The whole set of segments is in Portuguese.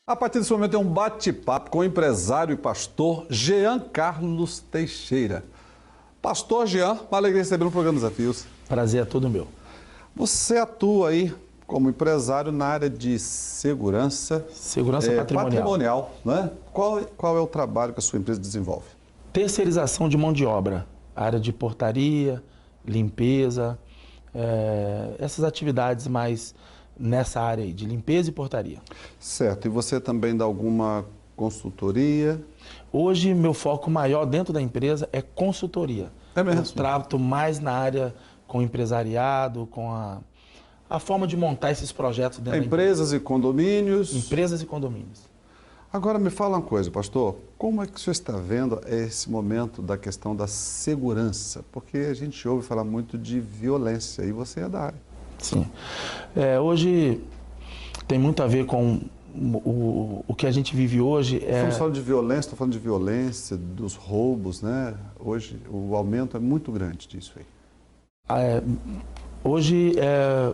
A partir desse momento é um bate-papo com o empresário e pastor Jean Carlos Teixeira. Pastor Jean, uma alegria receber no programa Desafios. Prazer é todo meu. Você atua aí como empresário na área de segurança patrimonial, né? Qual é o trabalho que a sua empresa desenvolve? Terceirização de mão de obra, área de portaria, limpeza, essas atividades mais nessa área aí, de limpeza e portaria. Certo, e você também dá alguma consultoria? Hoje, meu foco maior dentro da empresa é consultoria. É mesmo? Eu trato mais na área com empresariado, com a forma de montar esses projetos dentro da empresa. Empresas e condomínios? Empresas e condomínios. Agora me fala uma coisa, pastor, como é que o senhor está vendo esse momento da questão da segurança? Porque a gente ouve falar muito de violência e você é da área. Sim. Hoje tem muito a ver com o que a gente vive hoje. Estamos falando de violência, estou falando de violência, dos roubos, né? Hoje o aumento é muito grande disso aí. Hoje é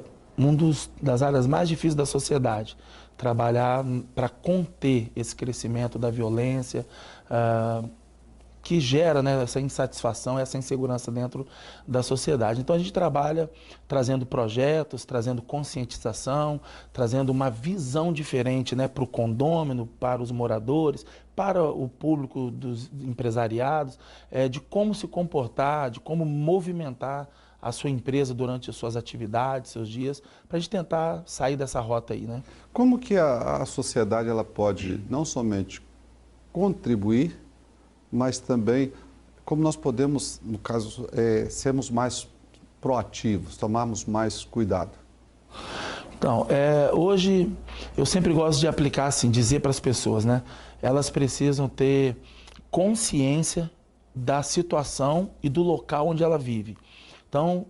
das áreas mais difíceis da sociedade, trabalhar para conter esse crescimento da violência, que gera, né, essa insatisfação, essa insegurança dentro da sociedade. Então a gente trabalha trazendo projetos, trazendo conscientização, trazendo uma visão diferente, né, para o condômino, para os moradores, para o público dos empresariados, de como se comportar, de como movimentar a sua empresa durante as suas atividades, seus dias, para a gente tentar sair dessa rota aí, né? Como que a sociedade ela pode não somente contribuir, mas também como nós podemos, no caso, sermos mais proativos, tomarmos mais cuidado? Então, hoje eu sempre gosto de aplicar assim, dizer para as pessoas, né? Elas precisam ter consciência da situação e do local onde ela vive. Então,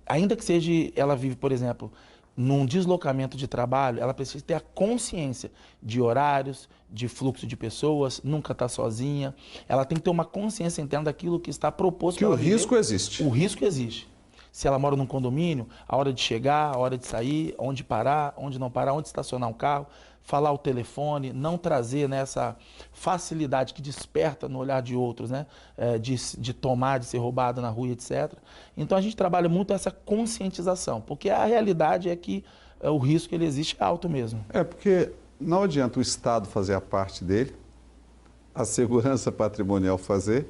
ainda que seja ela vive, por exemplo, num deslocamento de trabalho, ela precisa ter a consciência de horários, de fluxo de pessoas, nunca está sozinha. Ela tem que ter uma consciência interna daquilo que está proposto. Que o risco existe. O risco existe. Se ela mora num condomínio, a hora de chegar, a hora de sair, onde parar, onde não parar, onde estacionar um carro, falar o telefone, não trazer, né, essa facilidade que desperta no olhar de outros, né, de tomar, de ser roubado na rua, etc. Então a gente trabalha muito essa conscientização, porque a realidade é que o risco ele existe alto mesmo. Porque não adianta o Estado fazer a parte dele, a segurança patrimonial fazer,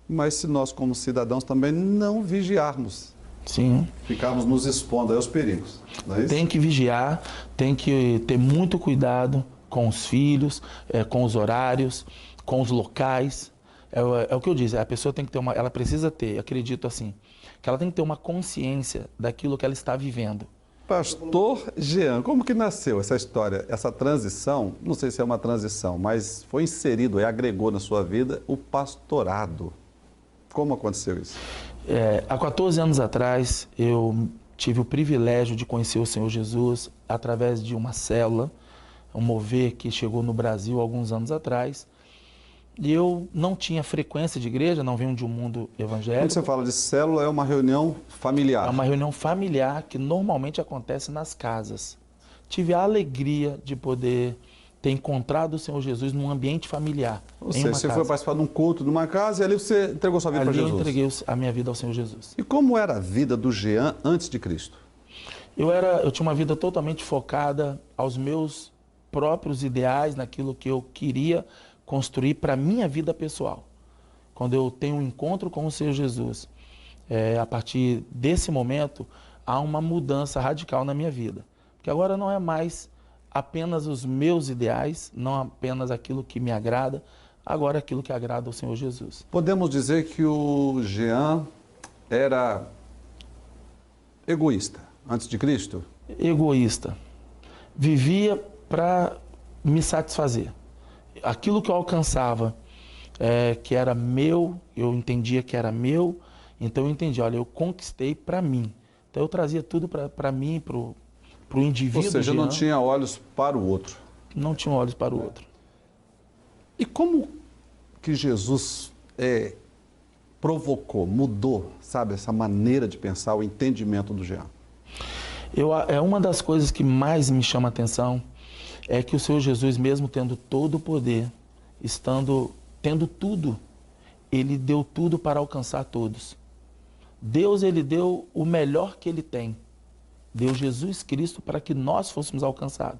mas se nós como cidadãos também não vigiarmos. Sim. Ficarmos nos expondo aí aos perigos, não é isso? Tem que vigiar, tem que ter muito cuidado com os filhos, com os horários, com os locais. É o que eu disse, a pessoa tem que ter ela precisa ter, acredito assim, que ela tem que ter uma consciência daquilo que ela está vivendo. Pastor Jean, como que nasceu essa história, essa transição? Não sei se é uma transição, mas foi inserido e agregou na sua vida o pastorado. Como aconteceu isso? Há 14 anos atrás, eu tive o privilégio de conhecer o Senhor Jesus através de uma célula, um mover que chegou no Brasil alguns anos atrás. E eu não tinha frequência de igreja, não venho de um mundo evangélico. Quando você fala de célula, é uma reunião familiar? É uma reunião familiar que normalmente acontece nas casas. Tive a alegria de poder ter encontrado o Senhor Jesus num ambiente familiar. Ou seja, você foi participar de um culto numa casa e ali você entregou sua vida para Jesus? Ali eu entreguei a minha vida ao Senhor Jesus. E como era a vida do Jean antes de Cristo? Eu tinha uma vida totalmente focada aos meus próprios ideais, naquilo que eu queria construir para a minha vida pessoal. Quando eu tenho um encontro com o Senhor Jesus, a partir desse momento, há uma mudança radical na minha vida. Porque agora não é mais apenas os meus ideais, não apenas aquilo que me agrada, agora aquilo que agrada ao Senhor Jesus. Podemos dizer que o Jean era egoísta antes de Cristo? Egoísta. Vivia para me satisfazer. Aquilo que eu alcançava, que era meu, eu entendia que era meu, então eu entendi, olha, eu conquistei para mim. Então eu trazia tudo para mim, para o indivíduo. Ou seja, não tinha olhos para o outro. Não tinha olhos para o outro. E como que Jesus provocou, mudou, sabe, essa maneira de pensar, o entendimento do Jean? É uma das coisas que mais me chama a atenção é que o Senhor Jesus, mesmo tendo todo o poder, tendo tudo, ele deu tudo para alcançar todos. Deus, ele deu o melhor que ele tem. Deu Jesus Cristo para que nós fôssemos alcançados.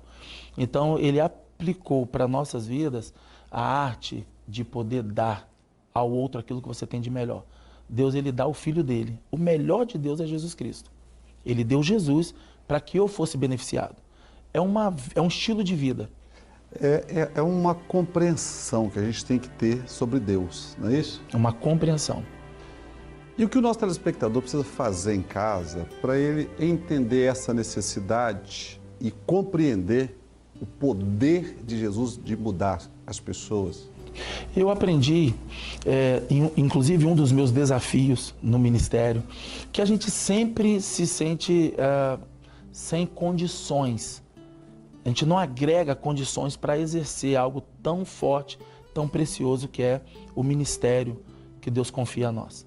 Então, ele aplicou para nossas vidas a arte de poder dar ao outro aquilo que você tem de melhor. Deus, ele dá o Filho dele. O melhor de Deus é Jesus Cristo. Ele deu Jesus para que eu fosse beneficiado. É um estilo de vida. É uma compreensão que a gente tem que ter sobre Deus, não é isso? Uma compreensão. E o que o nosso telespectador precisa fazer em casa para ele entender essa necessidade e compreender o poder de Jesus de mudar as pessoas? Eu aprendi, inclusive um dos meus desafios no ministério, que a gente sempre se sente sem condições. A gente não agrega condições para exercer algo tão forte, tão precioso que é o ministério que Deus confia a nós.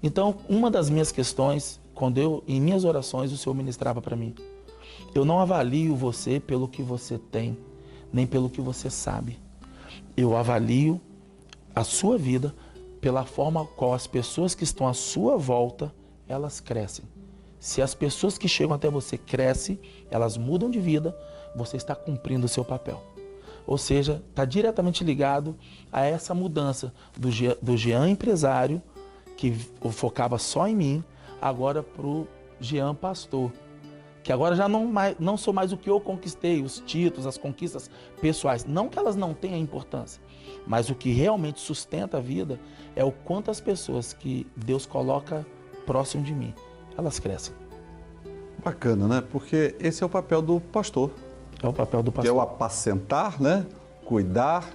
Então, uma das minhas questões, em minhas orações, o Senhor ministrava para mim: eu não avalio você pelo que você tem, nem pelo que você sabe. Eu avalio a sua vida pela forma qual as pessoas que estão à sua volta, elas crescem. Se as pessoas que chegam até você crescem, elas mudam de vida, você está cumprindo o seu papel. Ou seja, está diretamente ligado a essa mudança do Jean empresário, que focava só em mim, agora para o Jean pastor. Que agora já não sou mais o que eu conquistei, os títulos, as conquistas pessoais. Não que elas não tenham importância, mas o que realmente sustenta a vida é o quanto as pessoas que Deus coloca próximo de mim, elas crescem. Bacana, né? Porque esse é o papel do pastor. É o papel do pastor. Que é o apacentar, né? Cuidar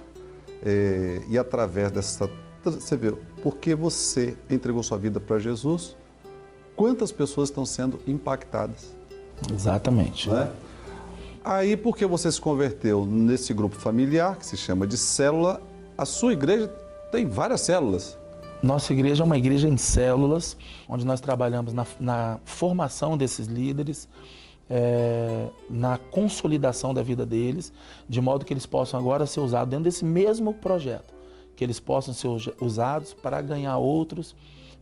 e através dessa... Você vê, porque você entregou sua vida para Jesus, quantas pessoas estão sendo impactadas? Exatamente. Né? Aí, porque você se converteu nesse grupo familiar, que se chama de célula, a sua igreja tem várias células. Nossa igreja é uma igreja em células, onde nós trabalhamos na formação desses líderes, na consolidação da vida deles, de modo que eles possam agora ser usados dentro desse mesmo projeto, que eles possam ser usados para ganhar outros,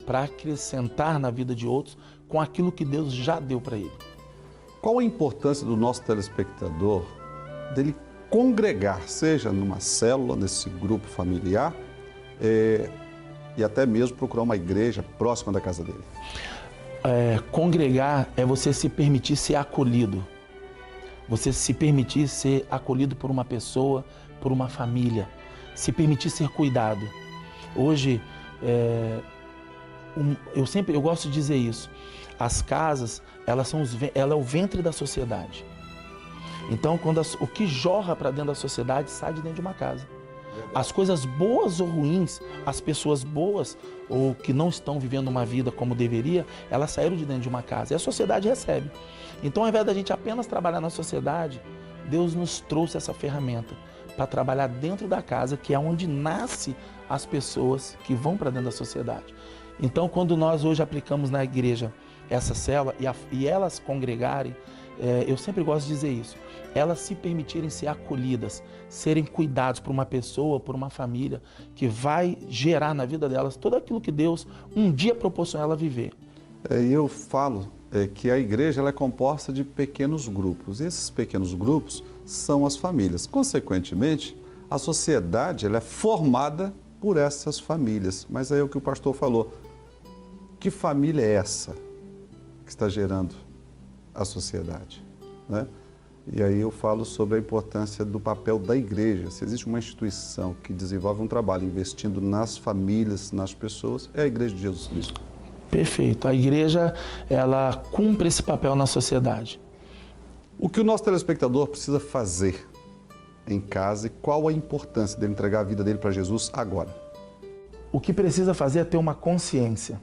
para acrescentar na vida de outros com aquilo que Deus já deu para ele. Qual a importância do nosso telespectador dele congregar, seja numa célula, nesse grupo familiar, e até mesmo procurar uma igreja próxima da casa dele? Congregar é você se permitir ser acolhido. Você se permitir ser acolhido por uma pessoa, por uma família. Se permitir ser cuidado. Hoje, eu gosto de dizer isso. As casas, ela é o ventre da sociedade. Então, o que jorra para dentro da sociedade sai de dentro de uma casa. As coisas boas ou ruins, as pessoas boas ou que não estão vivendo uma vida como deveria, elas saíram de dentro de uma casa e a sociedade recebe. Então, ao invés da gente apenas trabalhar na sociedade, Deus nos trouxe essa ferramenta para trabalhar dentro da casa, que é onde nasce as pessoas que vão para dentro da sociedade. Então, quando nós hoje aplicamos na igreja essa célula e elas congregarem, eu sempre gosto de dizer isso, elas se permitirem ser acolhidas, serem cuidados por uma pessoa, por uma família, que vai gerar na vida delas tudo aquilo que Deus um dia proporcionou ela viver. E eu falo que a igreja ela é composta de pequenos grupos. E esses pequenos grupos são as famílias. Consequentemente, a sociedade ela é formada por essas famílias. Mas aí é o que o pastor falou. Que família é essa que está gerando a sociedade? Né? E aí eu falo sobre a importância do papel da igreja. Se existe uma instituição que desenvolve um trabalho investindo nas famílias, nas pessoas, é a Igreja de Jesus Cristo. Perfeito. A igreja, ela cumpre esse papel na sociedade. O que o nosso telespectador precisa fazer em casa e qual a importância dele entregar a vida dele para Jesus agora? O que precisa fazer é ter uma consciência.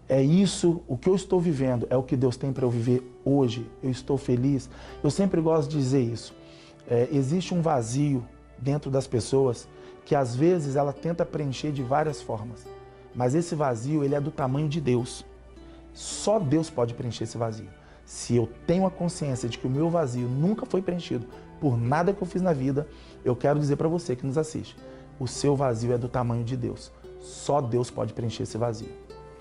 É isso, o que eu estou vivendo, é o que Deus tem para eu viver hoje. Eu estou feliz. Eu sempre gosto de dizer isso. Existe um vazio dentro das pessoas que às vezes ela tenta preencher de várias formas. Mas esse vazio, ele é do tamanho de Deus. Só Deus pode preencher esse vazio. Se eu tenho a consciência de que o meu vazio nunca foi preenchido por nada que eu fiz na vida, eu quero dizer para você que nos assiste, o seu vazio é do tamanho de Deus. Só Deus pode preencher esse vazio.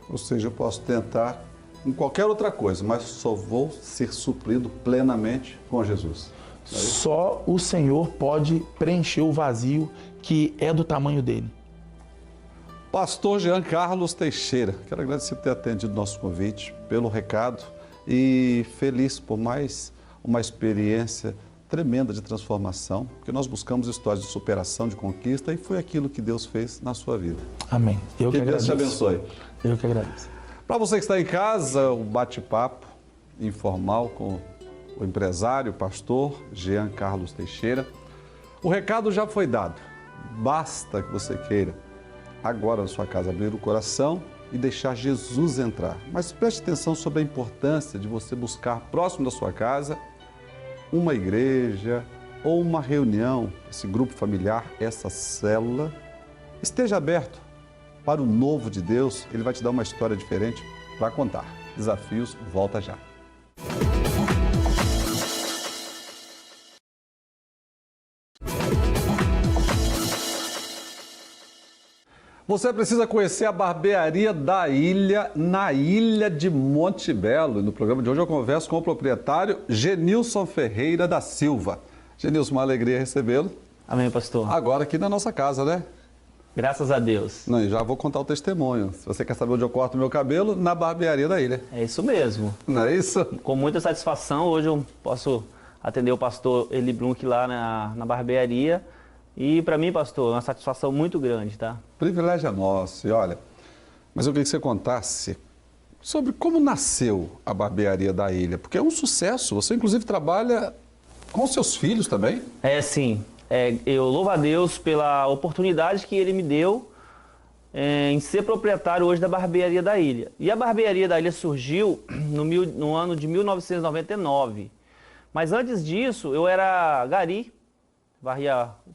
Ou seja, eu posso tentar em qualquer outra coisa, mas só vou ser suprido plenamente com Jesus. Só o Senhor pode preencher o vazio que é do tamanho dele. Pastor Jean Carlos Teixeira, quero agradecer por ter atendido o nosso convite, pelo recado e feliz por mais uma experiência tremenda de transformação, porque nós buscamos histórias de superação, de conquista, e foi aquilo que Deus fez na sua vida. Amém. Eu que Deus agradeço. te abençoe. Eu que agradeço. Para você que está em casa, o bate-papo informal com o empresário, o pastor Jean Carlos Teixeira. O recado já foi dado. Basta que você queira agora na sua casa abrir o coração e deixar Jesus entrar. Mas preste atenção sobre a importância de você buscar próximo da sua casa uma igreja ou uma reunião, esse grupo familiar, essa célula. Esteja aberto para o novo de Deus, ele vai te dar uma história diferente para contar. Desafios, volta já. Você precisa conhecer a barbearia da Ilha, na ilha de Monte Belo. E no programa de hoje eu converso com o proprietário Genilson Ferreira da Silva. Genilson, uma alegria recebê-lo. Amém, pastor. Agora aqui na nossa casa, né? Graças a Deus. Não, e já vou contar o testemunho. Se você quer saber onde eu corto meu cabelo, na barbearia da Ilha. É isso mesmo. Não é isso? Com muita satisfação, hoje eu posso atender o pastor Eli Blunk lá na barbearia. E para mim, pastor, é uma satisfação muito grande, tá? Privilégio é nosso. E olha, mas eu queria que você contasse sobre como nasceu a barbearia da Ilha, porque é um sucesso. Você, inclusive, trabalha com seus filhos também? É, sim. Eu louvo a Deus pela oportunidade que Ele me deu em ser proprietário hoje da barbearia da Ilha. E a barbearia da Ilha surgiu no ano de 1999. Mas antes disso, eu era gari,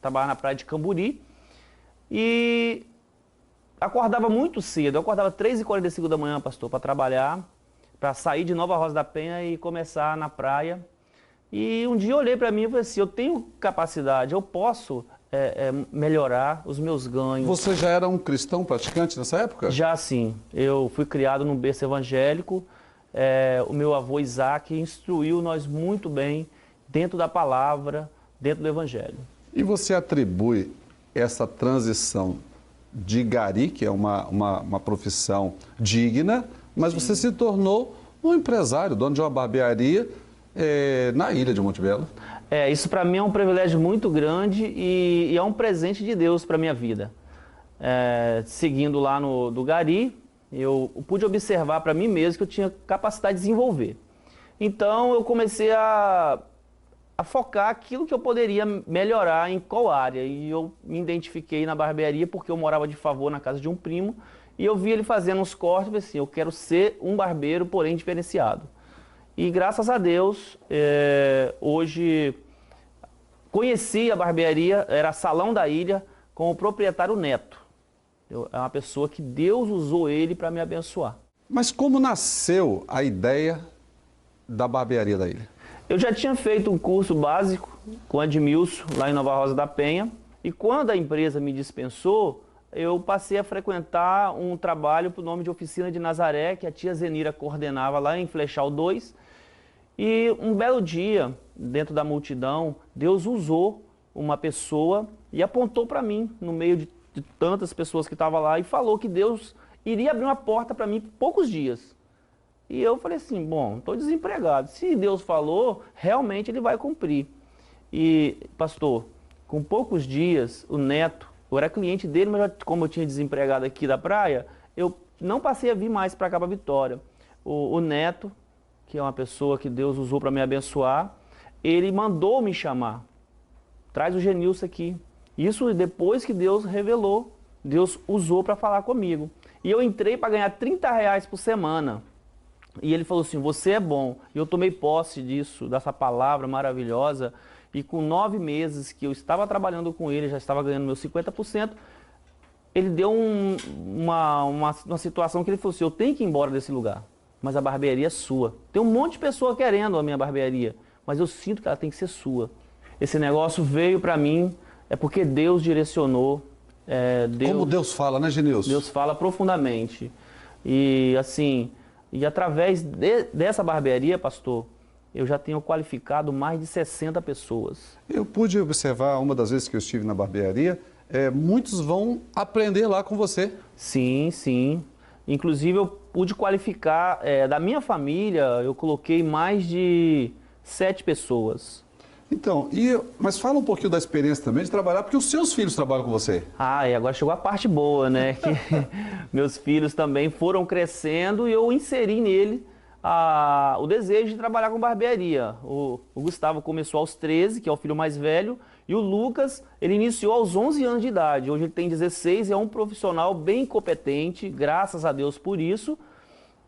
trabalhava na praia de Camburi e acordava muito cedo. Eu acordava 3h45 da manhã, pastor, para trabalhar, para sair de Nova Rosa da Penha e começar na praia. E um dia eu olhei para mim e falei assim, eu tenho capacidade, eu posso melhorar os meus ganhos. Você já era um cristão praticante nessa época? Já sim, eu fui criado num berço evangélico, o meu avô Isaac instruiu nós muito bem dentro da palavra, dentro do evangelho. E você atribui essa transição de gari, que é uma profissão digna, mas sim, você se tornou um empresário, dono de uma barbearia na ilha de Monte Belo. Isso para mim é um privilégio muito grande e é um presente de Deus para a minha vida. Seguindo lá do gari, eu pude observar para mim mesmo que eu tinha capacidade de desenvolver. Então eu comecei a focar aquilo que eu poderia melhorar em qual área. E eu me identifiquei na barbearia porque eu morava de favor na casa de um primo e eu vi ele fazendo uns cortes e falei assim, eu quero ser um barbeiro, porém diferenciado. E graças a Deus, hoje conheci a barbearia, era Salão da Ilha, com o proprietário Neto. É uma pessoa que Deus usou ele para me abençoar. Mas como nasceu a ideia da barbearia da Ilha? Eu já tinha feito um curso básico com a Edmilson, lá em Nova Rosa da Penha, e quando a empresa me dispensou, eu passei a frequentar um trabalho por nome de Oficina de Nazaré, que a tia Zenira coordenava lá em Flechal 2, e um belo dia, dentro da multidão, Deus usou uma pessoa e apontou para mim, no meio de tantas pessoas que estavam lá, e falou que Deus iria abrir uma porta para mim por poucos dias. E eu falei assim, bom, estou desempregado. Se Deus falou, realmente Ele vai cumprir. E, pastor, com poucos dias, o Neto, eu era cliente dele, mas como eu tinha desempregado aqui da praia, eu não passei a vir mais para cá, para Vitória. O Neto, que é uma pessoa que Deus usou para me abençoar, ele mandou me chamar. Traz o Genilson aqui. Isso depois que Deus revelou, Deus usou para falar comigo. E eu entrei para ganhar R$30 por semana. E ele falou assim, você é bom. E eu tomei posse disso, dessa palavra maravilhosa. E com 9 meses que eu estava trabalhando com ele, já estava ganhando meus 50%, ele deu uma situação que ele falou assim, eu tenho que ir embora desse lugar. mas a barbearia é sua. Tem um monte de pessoa querendo a minha barbearia, mas eu sinto que ela tem que ser sua. Esse negócio veio para mim, é porque Deus direcionou. Como Deus fala, né, Genilson? Deus fala profundamente. E assim, e através dessa barbearia, pastor, eu já tenho qualificado mais de 60 pessoas. Eu pude observar, uma das vezes que eu estive na barbearia, muitos vão aprender lá com você. Sim, sim. Inclusive eu pude qualificar, da minha família, eu coloquei mais de 7 pessoas. Então, mas fala um pouquinho da experiência também de trabalhar, porque os seus filhos trabalham com você. Agora chegou a parte boa, né? Que meus filhos também foram crescendo e eu inseri nele o desejo de trabalhar com barbearia. O Gustavo começou aos 13, que é o filho mais velho, e o Lucas, ele iniciou aos 11 anos de idade. Hoje ele tem 16 e é um profissional bem competente, graças a Deus por isso.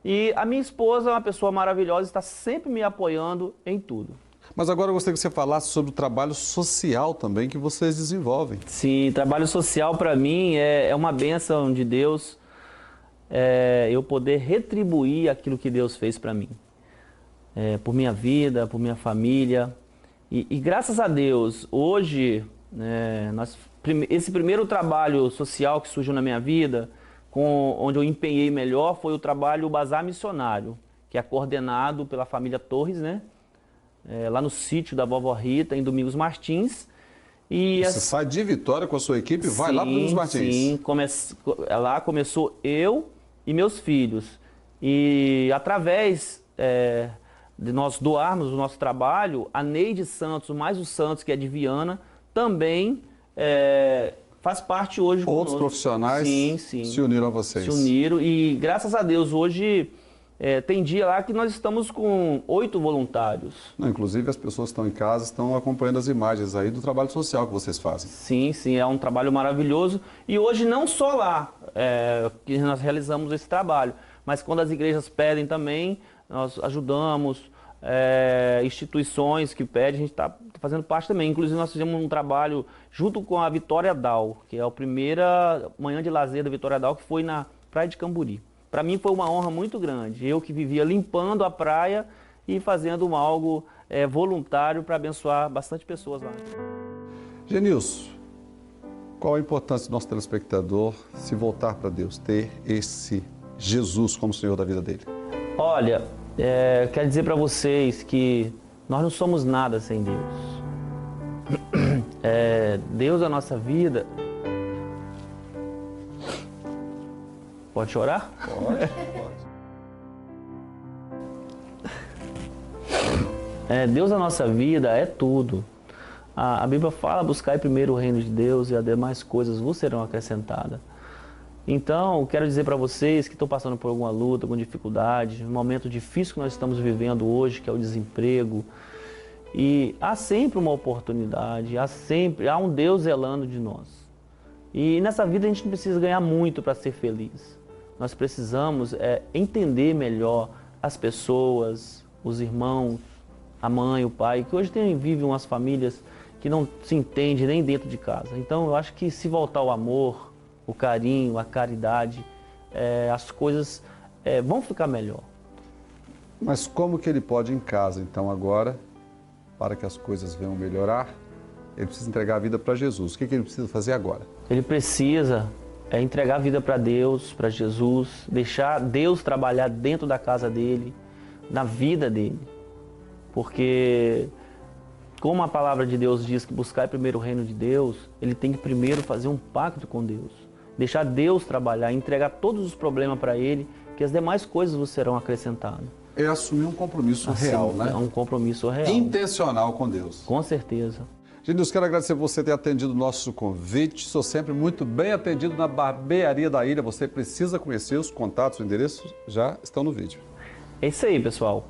E a minha esposa é uma pessoa maravilhosa, está sempre me apoiando em tudo. Mas agora eu gostaria que você falasse sobre o trabalho social também que vocês desenvolvem. Sim, trabalho social para mim é uma bênção de Deus, eu poder retribuir aquilo que Deus fez para mim. Por minha vida, por minha família. E graças a Deus, hoje, esse primeiro trabalho social que surgiu na minha vida, onde eu empenhei melhor, foi o trabalho Bazar Missionário, que é coordenado pela família Torres, né? Lá no sítio da Vovó Rita, em Domingos Martins. Você sai de Vitória com a sua equipe e vai lá para Domingos Martins? Sim, lá começou eu e meus filhos. E através de nós doarmos o nosso trabalho, a Neide Santos, mais o Santos, que é de Viana, também faz parte hoje conosco. Outros profissionais se uniram a vocês? Se uniram e graças a Deus hoje... tem dia lá que nós estamos com 8 voluntários. Não, inclusive as pessoas que estão em casa estão acompanhando as imagens aí do trabalho social que vocês fazem. Sim, sim, é um trabalho maravilhoso. E hoje não só lá que nós realizamos esse trabalho, mas quando as igrejas pedem também, nós ajudamos, instituições que pedem, a gente está fazendo parte também. Inclusive nós fizemos um trabalho junto com a Vitória Dal, que é a primeira manhã de lazer da Vitória Dal, que foi na Praia de Camburi. Para mim foi uma honra muito grande. Eu que vivia limpando a praia e fazendo algo voluntário para abençoar bastante pessoas lá. Genilson, qual a importância do nosso telespectador se voltar para Deus, ter esse Jesus como Senhor da vida dele? Olha, quero dizer para vocês que nós não somos nada sem Deus. Deus é a nossa vida. Pode chorar? Pode. Deus na nossa vida é tudo. A Bíblia fala, buscai primeiro o reino de Deus e as demais coisas vos serão acrescentadas. Então, quero dizer para vocês que estão passando por alguma luta, alguma dificuldade, um momento difícil que nós estamos vivendo hoje, que é o desemprego. E há sempre uma oportunidade, há um Deus zelando de nós. E nessa vida a gente não precisa ganhar muito para ser feliz. Nós precisamos entender melhor as pessoas, os irmãos, a mãe, o pai, que hoje vivem umas famílias que não se entendem nem dentro de casa. Então eu acho que se voltar o amor, o carinho, a caridade, as coisas vão ficar melhor. Mas como que ele pode em casa, então, agora, para que as coisas venham melhorar, ele precisa entregar a vida para Jesus. O que ele precisa fazer agora? Ele precisa entregar a vida para Deus, para Jesus, deixar Deus trabalhar dentro da casa dele, na vida dele. Porque, como a palavra de Deus diz que buscar primeiro o reino de Deus, ele tem que primeiro fazer um pacto com Deus. Deixar Deus trabalhar, entregar todos os problemas para ele, que as demais coisas vos serão acrescentadas. É assumir um compromisso real, né? É um compromisso real. Intencional com Deus. Com certeza. Genilson, quero agradecer você ter atendido o nosso convite. Sou sempre muito bem atendido na Barbearia da Ilha. Você precisa conhecer os contatos, os endereços já estão no vídeo. É isso aí, pessoal.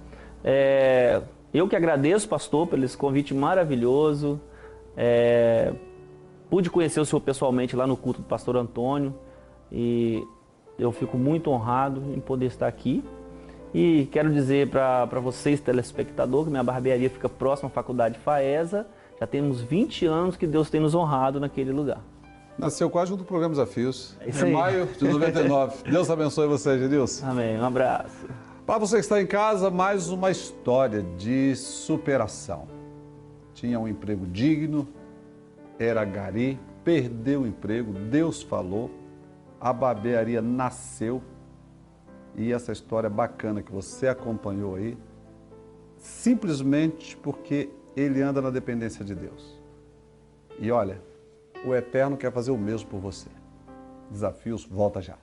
Eu que agradeço, pastor, pelo esse convite maravilhoso. Pude conhecer o senhor pessoalmente lá no culto do pastor Antônio e eu fico muito honrado em poder estar aqui. E quero dizer para vocês, telespectador, que minha barbearia fica próxima à Faculdade FAESA. Já temos 20 anos que Deus tem nos honrado naquele lugar. Nasceu quase junto do programa Desafios, isso em aí. maio de 99. Deus abençoe você, Genilson. Amém. Um abraço. Para você que está em casa, mais uma história de superação. Tinha um emprego digno, era gari, perdeu o emprego, Deus falou, a barbearia nasceu e essa história bacana que você acompanhou aí, simplesmente porque ele anda na dependência de Deus. E olha, o Eterno quer fazer o mesmo por você. Desafios, volta já.